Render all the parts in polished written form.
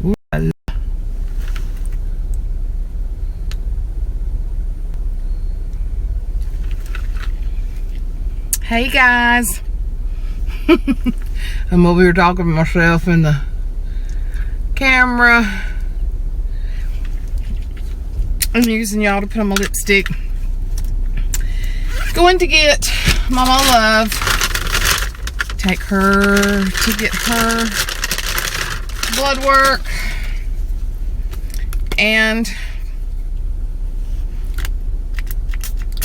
Ooh la la. Hey guys. I'm over here talking to myself in the camera. I'm using y'all to put on my lipstick. Going to get Mama Love. Take her to get her blood work. And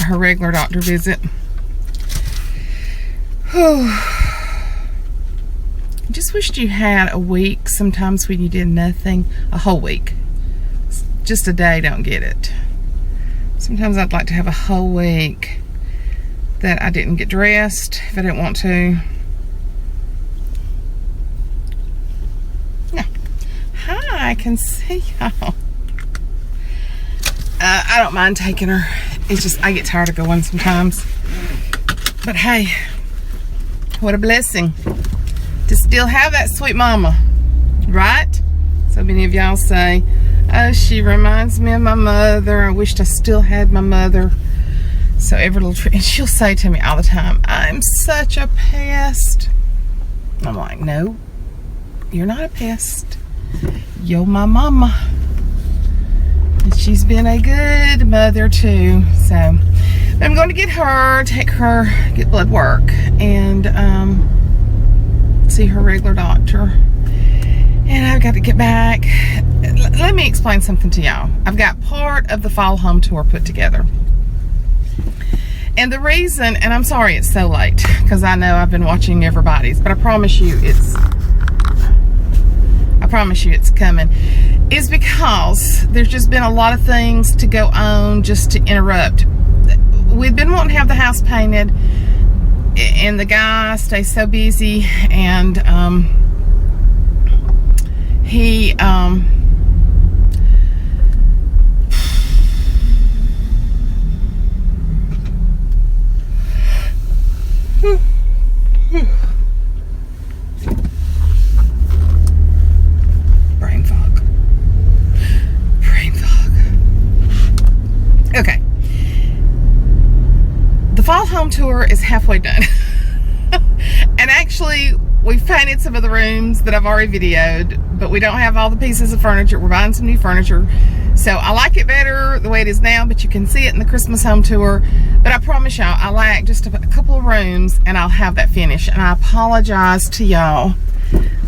her regular doctor visit. Just wished you had a week sometimes when you did nothing. A whole week. Just a day, don't get it. Sometimes I'd like to have a whole week that I didn't get dressed if I didn't want to. No. Hi, I can see y'all. I don't mind taking her. It's just I get tired of going sometimes. But hey, what a blessing to still have that sweet mama, right? So many of y'all say, oh, she reminds me of my mother. I wished I still had my mother. So every little and she'll say to me all the time, I'm such a pest. I'm like, no, you're not a pest. You're my mama. And she's been a good mother too. So I'm going to get her, take her, get blood work, and see her regular doctor. And I've got to get back. Let me explain something to y'all. I've got part of the fall home tour put together. And the reason, and I'm sorry it's so late, because I know I've been watching everybody's, but I promise you it's coming, is because there's just been a lot of things to go on just to interrupt. We've been wanting to have the house painted, and the guy stays so busy, and he brain fog. Okay, the fall home tour is halfway done. And actually we've painted some of the rooms that I've already videoed, but we don't have all the pieces of furniture. We're buying some new furniture. So I like it better the way it is now, but you can see it in the Christmas home tour. But I promise y'all, I like just a couple of rooms and I'll have that finished. And I apologize to y'all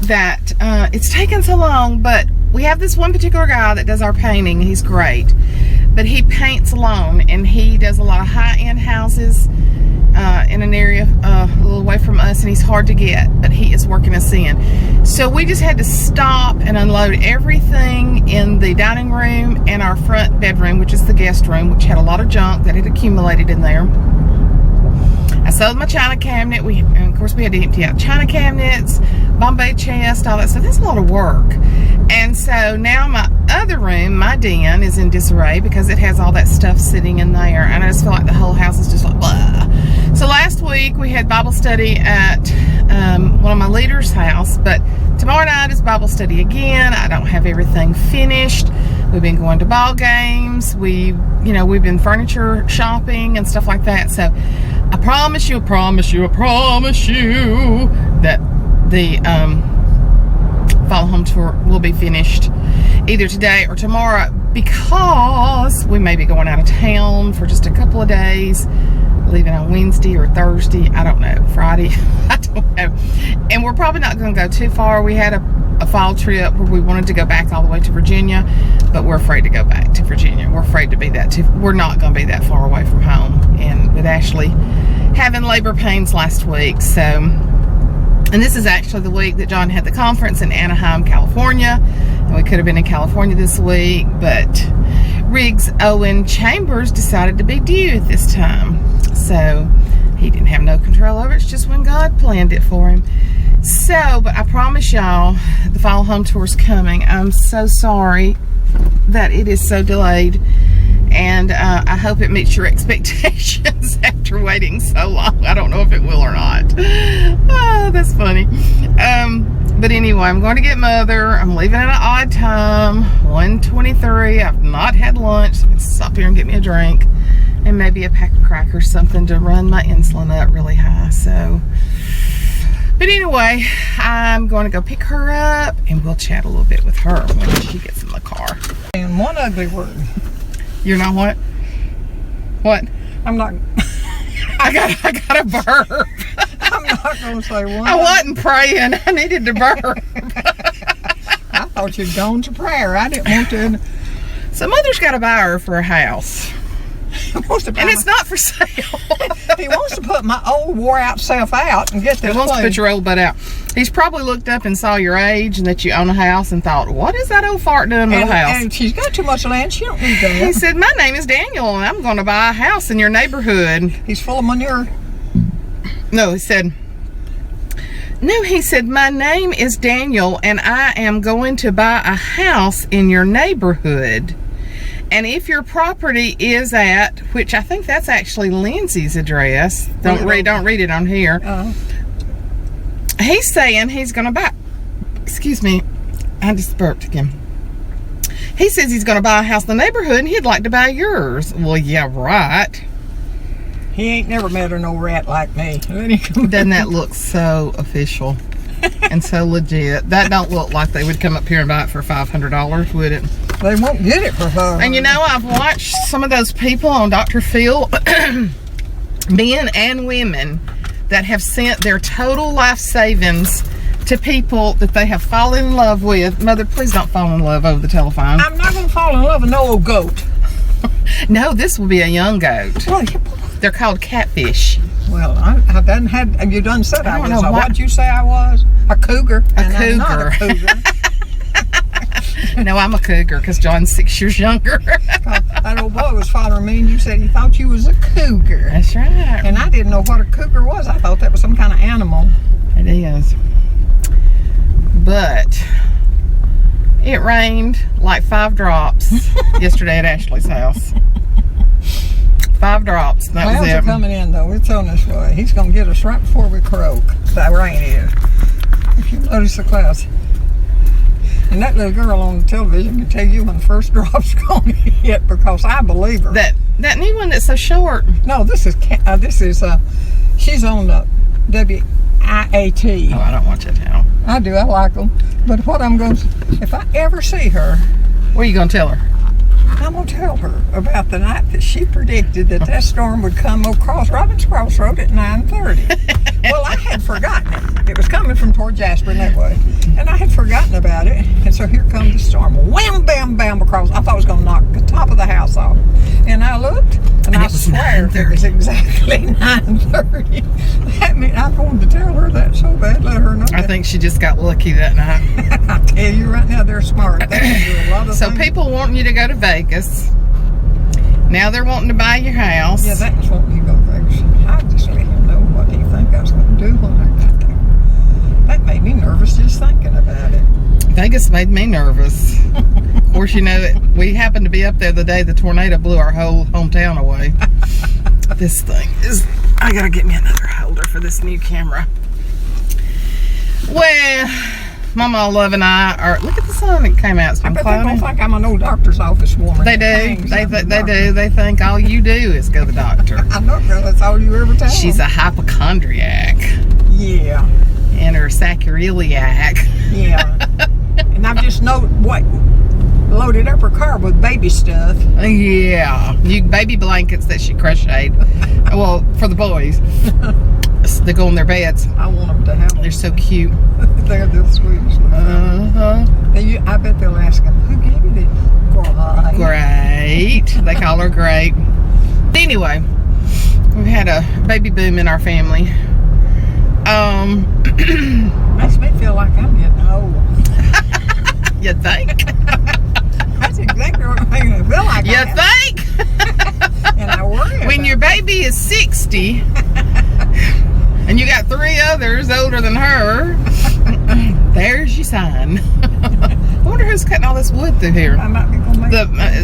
that it's taken so long, but we have this one particular guy that does our painting. He's great, but he paints alone, and he does a lot of high-end houses in an area a little away from us, and he's hard to get, but he is working us in. So we just had to stop and unload everything in the dining room and our front bedroom, which is the guest room, which had a lot of junk that had accumulated in there. I sold my china cabinet. And of course we had to empty out china cabinets, Bombay chest, all that stuff. That's a lot of work. And so now my other room, my den, is in disarray because it has all that stuff sitting in there, and I just feel like the whole house is just like blah. So last week we had Bible study at one of my leaders' house, but tomorrow night is Bible study again. I don't have everything finished. We've been going to ball games. We've been furniture shopping and stuff like that. So I promise you that the fall home tour will be finished either today or tomorrow, because we may be going out of town for just a couple of days, leaving on Wednesday or Thursday, I don't know, Friday, I don't know. And we're probably not going to go too far. We had a fall trip where we wanted to go back all the way to Virginia, but we're afraid to go back to Virginia. We're afraid to be we're not going to be that far away from home. And with Ashley having labor pains last week, so, and this is actually the week that John had the conference in Anaheim, California, and we could have been in California this week, but Riggs Owen Chambers decided to be due at this time. So he didn't have no control over it. It's just when God planned it for him. So, but I promise y'all, the fall home tour is coming. I'm so sorry that it is so delayed, and I hope it meets your expectations after waiting so long. I don't know if it will or not. Oh, that's funny. But anyway, I'm going to get Mother. I'm leaving at an odd time, 1:23. I've not had lunch, so I'm going to stop here and get me a drink and maybe a pack of crackers, something to run my insulin up really high. So, but anyway, I'm going to go pick her up and we'll chat a little bit with her when she gets in the car. And one ugly word. You're not what? What? I'm not. I got a burp. I'm not going to say one. I wasn't praying. I needed to burp. I thought you'd gone to prayer. I didn't want to. So Mother's got a buyer for a house. And it's not for sale. He wants to put my old wore out self out and get this. He wants to put your old butt out. He's probably looked up and saw your age and that you own a house and thought, what is that old fart doing with a house? And she's got too much land. She don't need that. He said, my name is Daniel and I'm going to buy a house in your neighborhood. He's full of manure. No, he said, my name is Daniel and I am going to buy a house in your neighborhood. And if your property is at, which I think that's actually Lindsay's address. Don't read it on here. He's saying he's going to buy, excuse me, I just burped again. He says he's going to buy a house in the neighborhood and he'd like to buy yours. Well, yeah, right. He ain't never met no rat like me. Doesn't that look so official and so legit? That don't look like they would come up here and buy it for $500, would it? They won't get it for $500. And you know, I've watched some of those people on Dr. Phil, men and women, that have sent their total life savings to people that they have fallen in love with. Mother, please don't fall in love over the telephone. I'm not going to fall in love with no old goat. No, this will be a young goat. Well, they're called catfish. Well, I done had, you done said I was. What'd you say I was? A cougar. I'm not a cougar. No, I'm a cougar because John's 6 years younger. That old boy was following me and you said he thought you was a cougar. That's right. And I didn't know what a cougar was. I thought that was some kind of animal. It is. But it rained like 5 drops yesterday at Ashley's house. 5 drops. That Clouds was it. Are coming in though. It's on this way. He's going to get us right before we croak. That rain is. If you notice the clouds. And that little girl on the television can tell you when the first drop's going to hit because I believe her. That new one that's so short. No, this is she's on the WIAT. Oh, I don't watch it now. I do. I like them. But what I'm going to, if I ever see her, what are you going to tell her? I'm going to tell her about the night that she predicted that storm would come across Robbins Crossroad at 9:30. Well, I had forgotten it. It was coming from toward Jasper and that way. And I had forgotten about it. And so here comes the storm. Wham, bam, bam across. I thought it was going to knock the top of the house off. And I looked, and I swear it was exactly 9:30. That meant I wanted to tell her that so bad, let her know. I think she just got lucky that night. I tell you right now, they're smart. They can do a lot of things. People wanting you to go to Vegas. Now they're wanting to buy your house. Yeah, that was wanting you to go to Vegas. I just let him know what he think I was going to do when I got there. That made me nervous just thinking about it. Vegas made me nervous. Of course, you know, we happened to be up there the day the tornado blew our whole hometown away. This thing is, I gotta get me another holder for this new camera. Well, Mama Love and I are, look at the sun that came out. It's been cloudy. They don't think I'm an old doctor's office woman. They do. They do. They think all you do is go to the doctor. I know, girl. That's all you ever tell She's a hypochondriac. Yeah. And her sacroiliac. Yeah. And I've just loaded up her car with baby stuff. Yeah. Baby blankets that she crocheted. Well, for the boys. They go in their beds. I want them to have them. They're so cute. They're the sweetest. I bet they'll ask them, who gave you this? Great. They call her Great. Anyway, we've had a baby boom in our family. Makes me feel like I'm getting old. You think? That's exactly what I'm making it feel like. You think? And I worry when your baby is 60 and you got 3 others older than her, there's your sign. I wonder who's cutting all this wood through here. I might be gonna make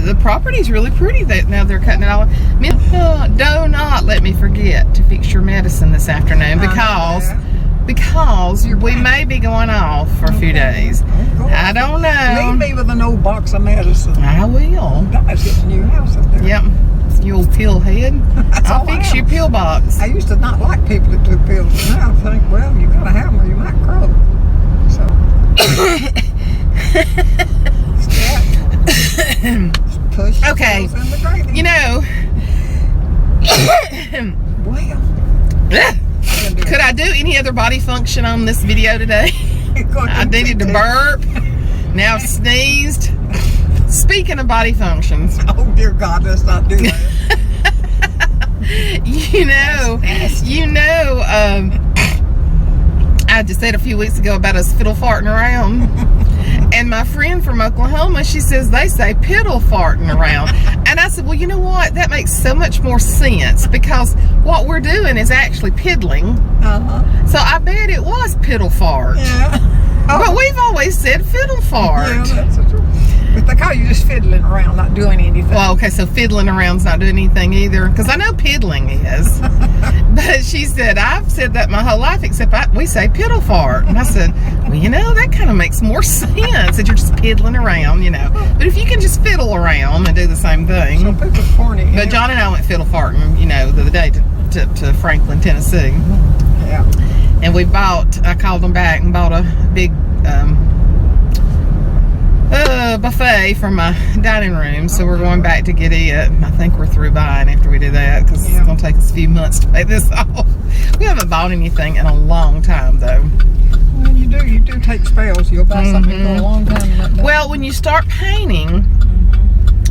the property's really pretty. Now they're cutting it all. Do not let me forget to fix your medicine this afternoon because because we may be going off for a few days. I don't know. Leave me with an old box of medicine. I will. Guys, get a new house up there. Yep. You old pill head. I'll fix you a pill box. I used to not like people that took pills, but now I think, well, you gotta have them or you might croak. So, push okay. in the gravy. You know. Well, could I do any other body function on this video today? I needed to burp. Now I've sneezed. Speaking of body functions. Oh dear God, let's not do that. I just said a few weeks ago about us fiddle farting around. And my friend from Oklahoma, she says they say piddle farting around. And I said, well, you know what? That makes so much more sense because what we're doing is actually piddling. So I bet it was piddle fart. Yeah. But we've always said fiddle fart. Yeah, that's the truth. But they call you just fiddling around, not doing anything. Well, okay, so fiddling around's not doing anything either. Because I know piddling is. But she said, I've said that my whole life, except we say piddle fart. And I said, well, you know, that kind of makes more sense that you're just piddling around, you know. But if you can just fiddle around and do the same thing. Some people are corny. But John and I went fiddle farting, you know, the other day to Franklin, Tennessee. Yeah. And I called them back and bought a big buffet for my dining room, so we're going back to get it. I think we're through buying after we do that because it's going to take us a few months to pay this off. We haven't bought anything in a long time though. Well, you do take spells. You'll buy something for a long time. Well, when you start painting,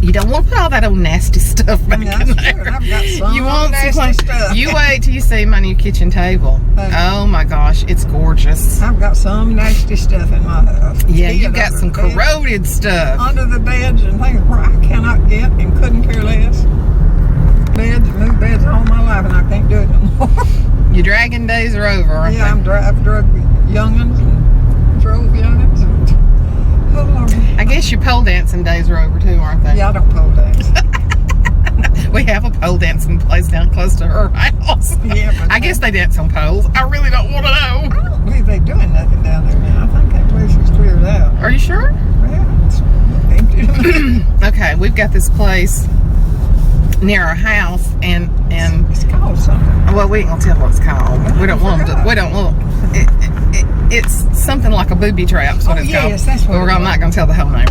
you don't want to put all that old nasty stuff back in there. I've got some you want nasty stuff. You wait till you see my new kitchen table. Oh my gosh, it's gorgeous. I've got some nasty stuff in my house. Yeah, you got some corroded stuff. Under the beds and things where I cannot get and couldn't care less. Moved beds all my life and I can't do it no more. Your dragging days are over, aren't they? I've drug young'uns and drove young'uns and oh Lord. I guess your pole dancing days are over too, aren't they? Yeah, I don't pole dance. We have a pole dancing place down close to her house. Yeah, but I guess they dance on poles. I really don't want to know. I don't believe they're doing nothing down there now. I think that place is cleared out. Are you sure? Yeah, it's empty. Okay, we've got this place near our house, and it's called something. well, we ain't gonna tell what it's called. We don't want them to. We don't want. It's something like a booby trap. That's what it's called. Yes, that's what But I'm not gonna tell the whole name.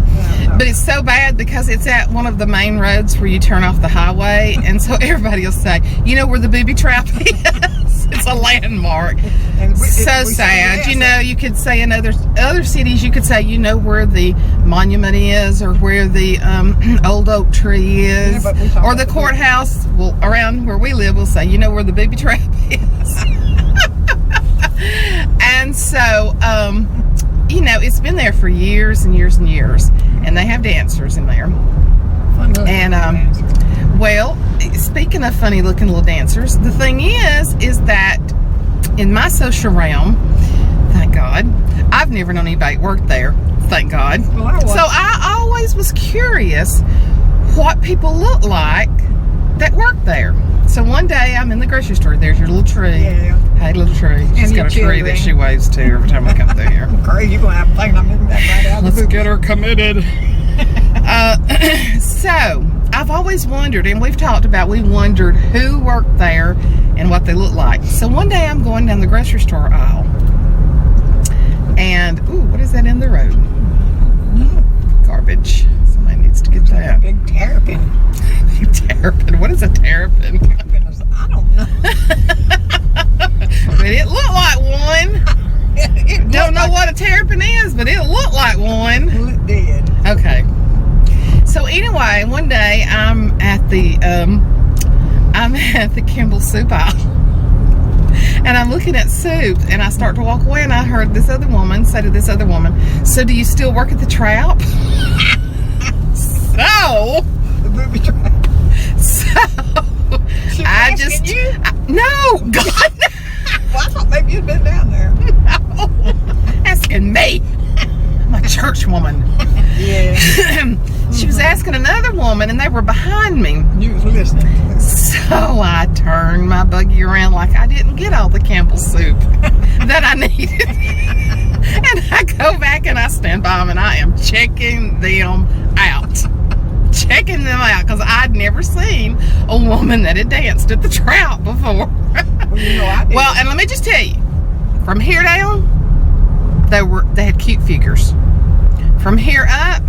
No. But it's so bad because it's at one of the main roads where you turn off the highway, and so everybody will say, you know where the booby trap is? It's a landmark. And So sad. You know, you could say in other cities, you could say, you know where the monument is, or where the old oak tree is, Yeah, or the courthouse. Well, around where we live, we'll say, you know where the booby trap is. And so, you know, it's been there for years and years and years, and they have dancers in there. And well, speaking of funny looking little dancers, the thing is that in my social realm, thank God, I've never known anybody work there, thank God. Well, So I always was curious what people look like that work there. So one day I'm in the grocery store. There's your little tree. Yeah. Hey, little tree. She's got a tree that she waves to every time I come through here. Crazy, you're gonna have to think I'm in that right out. Let's get her committed. So I've always wondered, and we wondered who worked there and what they looked like. So one day I'm going down the grocery store aisle, and ooh, what is that in the road? Garbage. Somebody needs to get that. Big terrapin. Terrapin. What is a terrapin? I don't know. But it looked like one. Don't know what a terrapin is, but it looked like one. Well, it did. Okay. So anyway, one day I'm at the Kimball soup aisle, and I'm looking at soup, and I start to walk away, and I heard this other woman say to this other woman, "So do you still work at the Trap?" So The booby trap. I just no, God, no. Well, I thought maybe you'd been down there. No. Asking me. I'm a church woman. Yeah. She was asking another woman, and they were behind me. You was listening to it. So I turned my buggy around like I didn't get all the Campbell's soup that I needed. And I go back and I stand by them and I am checking them out. Checking them out because I'd never seen a woman that had danced at the Trout before. Well, you know I did. Well, and let me just tell you, from here down, they had cute figures. From here up,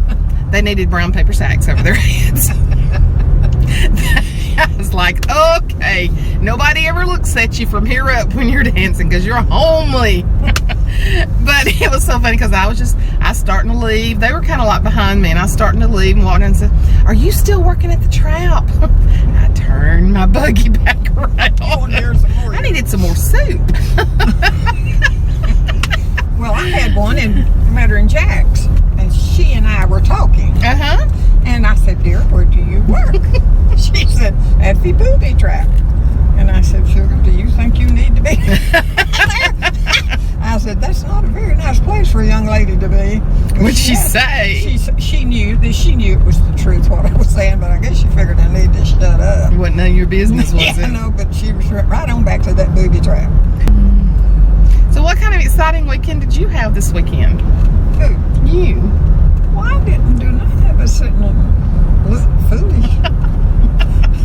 they needed brown paper sacks over their heads. I was like, okay, nobody ever looks at you from here up when you're dancing because you're homely. But it was so funny because I was starting to leave. They were kind of like behind me, and I was starting to leave and walked in and said, "Are you still working at the Trout?" I turned my buggy back around. I needed some more soup. Well, I had one and met her in Jack's, and she and I were talking. And I said, "Dear, where do you work?" She said, "At the booby trap." And I said, "Sugar, do you think you need to be there?" I said, "That's not a very nice place for a young lady to be." What'd she say? She knew it was the truth what I was saying, but I guess she figured I needed to shut up. It wasn't none of your business, was Yeah, it? no, but she was right on back to that booby trap. So what kind of exciting weekend did you have this weekend? Who? You. Well, I didn't do nothing but sitting and look foolish.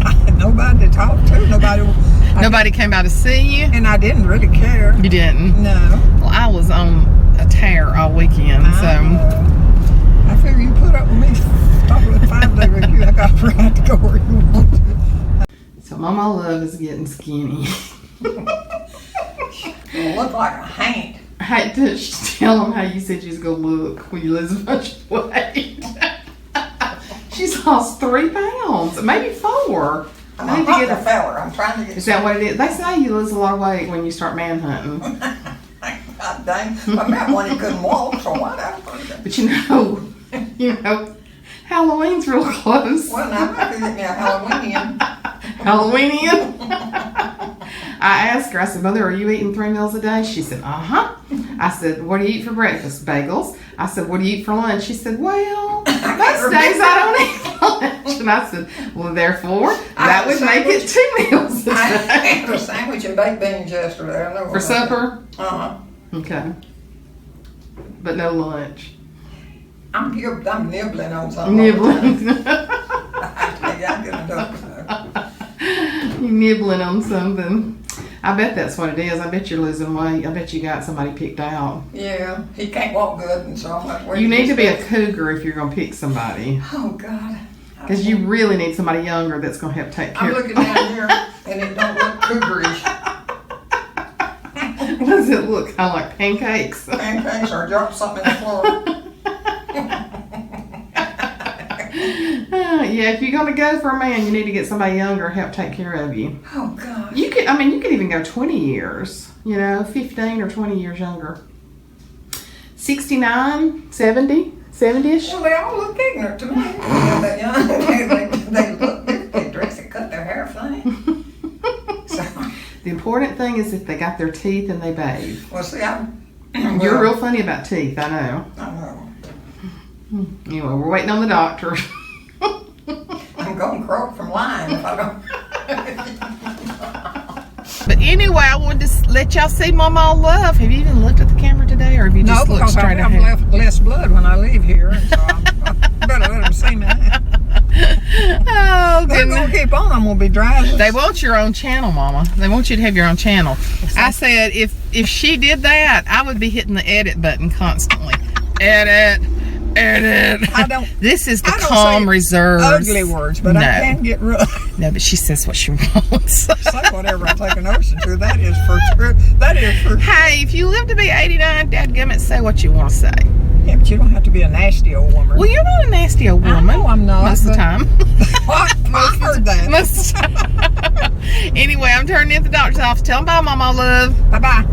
I had nobody to talk to. Nobody came by to see you? And I didn't really care. You didn't? No. Well, I was on a tear all weekend, so. I figure you put up with me talking with 5-day review. I got right to go where you want to. So Mama Love is getting skinny. You look like a haint. I had to tell them how you said you was going to look when you lose a bunch of weight. She's lost 3 pounds, maybe 4. I'm a hot feller. I'm trying to get. Is that what it is? They say you lose a lot of weight when you start manhunting. God dang. I met one who couldn't walk, so whatever. But you know, Halloween's real close. Well, now I could get me a Halloweenian. Halloweenian? I asked her, I said, "Mother, are you eating 3 meals a day?" She said, "Uh-huh." I said, "What do you eat for breakfast?" "Bagels." I said, "What do you eat for lunch?" She said, "Well, most days I don't eat lunch." And I said, "Well, therefore, that would make it 2 meals a day." I had a sandwich and baked beans yesterday. I know For supper? Uh-huh. Okay. But no lunch. I'm nibbling on something. Nibbling. I tell you, I get enough. You nibbling on something. I bet that's what it is. I bet you're losing weight. I bet you got somebody picked out. Yeah, he can't walk good, and so I'm like, you need to be a cougar if you're going to pick somebody. Oh, God. Because you really need somebody younger that's going to help take care of you. I'm looking down here, and it don't look cougarish. Does it look kind of like pancakes? Pancakes or drop something in the floor. Yeah, if you're going to go for a man, you need to get somebody younger to help take care of you. Oh, God. You could even go 20 years, 15 or 20 years younger. 69, 70, 70-ish. Well, they all look ignorant to me. That young. They look, they dress and cut their hair funny. So. The important thing is if they got their teeth and they bathe. Well, see, you're real funny about teeth, I know. I know. Anyway, we're waiting on the doctor. I'm going to croak from lying if I don't. But anyway, I wanted to let y'all see Mama Love. Have you even looked at the camera today, or have you just looked straight ahead? No, because I have less blood when I leave here, and so I better let them see me. Oh, they're going to keep on. I'm going to be driving. They want your own channel, Mama. They want you to have your own channel. I said if she did that, I would be hitting the edit button constantly. Edit. This is the calm reserve. Ugly words, but no. I can get rough. No, but she says what she wants. Say whatever I take a notion to. That is for true. That is for. Hey, if you live to be 89, dadgummit, say what you want to say. Yeah, but you don't have to be a nasty old woman. Well, you're not a nasty old woman. I know I'm not. Most of the time. I heard that. Most of the time. Anyway, I'm turning in at the doctor's office. Tell them bye, Mama Love. Bye-bye.